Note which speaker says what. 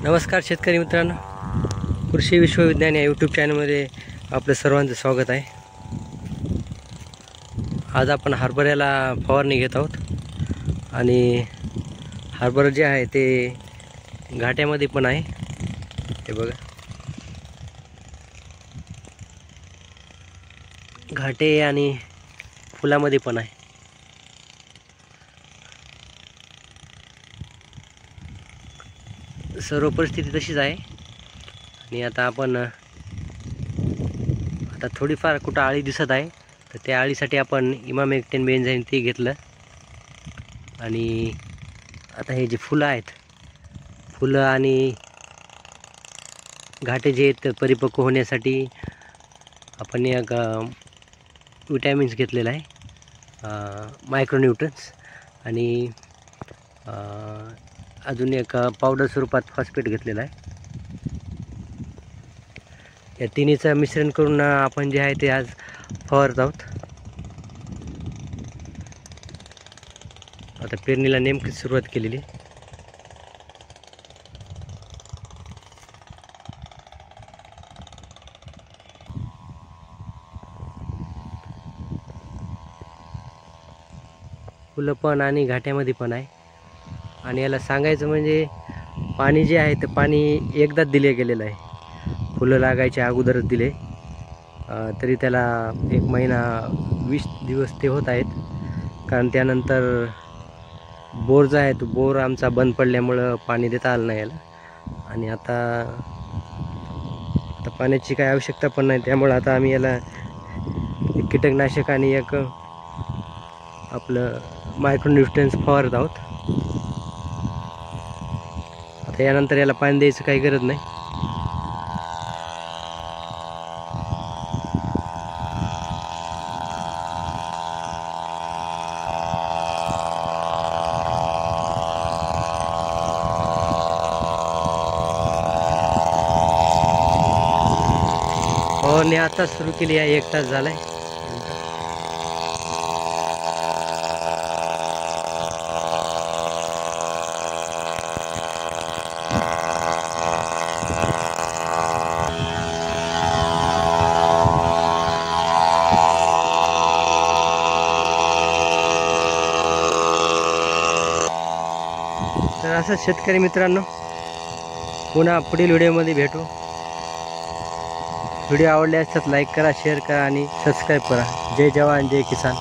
Speaker 1: नमस्कार शेतकरी मित्रांनो, कृषी विश्वविज्ञान या यूट्यूब चॅनलमध्ये आपलं सर्वांचं स्वागत आहे। आज आपण हरभऱ्याला फवारणी घेत आहोत आणि हरभरा जे आहे ते घाट्यामध्ये पण आहे। हे बघा, घाटे आणि फुलामध्ये पण आहे। सर्व परिस्थिती तशीच आहे आणि आता थोडीफार कुठं आळी दिसत आहे तर त्या आळीसाठी आपण इमामेक्टिन बेंझाइम ते घेतलं आणि आता हे जे फुलं आहेत, फुलं आणि घाटे जे आहेत परिपक्व होण्यासाठी आपण एक विटॅमिन्स घेतलेला आहे, मायक्रोन्यूट्रन्स, आणि अजून एक पावडर स्वरूपात फॉस्फेट घेतलेला आहे। या तिन्हीचं मिश्रण करून आपण जे आहे ते आज फवारत आहोत। आता पेरणीला नेमकी सुरुवात केलेली। फुलं पण आणि घाट्यामध्ये पण आहे आणि याला सांगायचं म्हणजे पाणी जे आहे ते पाणी एकदाच दिले गेलेलं आहे। फुलं लागायच्या अगोदरच दिले, तरी त्याला 1 महिना 20 दिवस ते होत आहेत, कारण त्यानंतर बोर जो आहे तो बोर आमचा बंद पडल्यामुळं पाणी देता आलं नाही याला। आणि आता पाण्याची काही आवश्यकता पण नाही, त्यामुळं आता आम्ही याला एक कीटकनाशक आणि एक आपलं मायक्रोन्यूट्रन्स फवारत आहोत। आता यानंतर याला पाणी द्यायचं काही गरज नाही। फवारणी आता सुरू केली आहे, 1 तास झालाय। तर असं शेतकरी मित्रांनो, पुन्हा पुढील व्हिडिओमध्ये भेटू। व्हिडिओ आवडल्यास लाईक करा, शेअर करा आणि सबस्क्राईब करा। जय जवान जय किसान।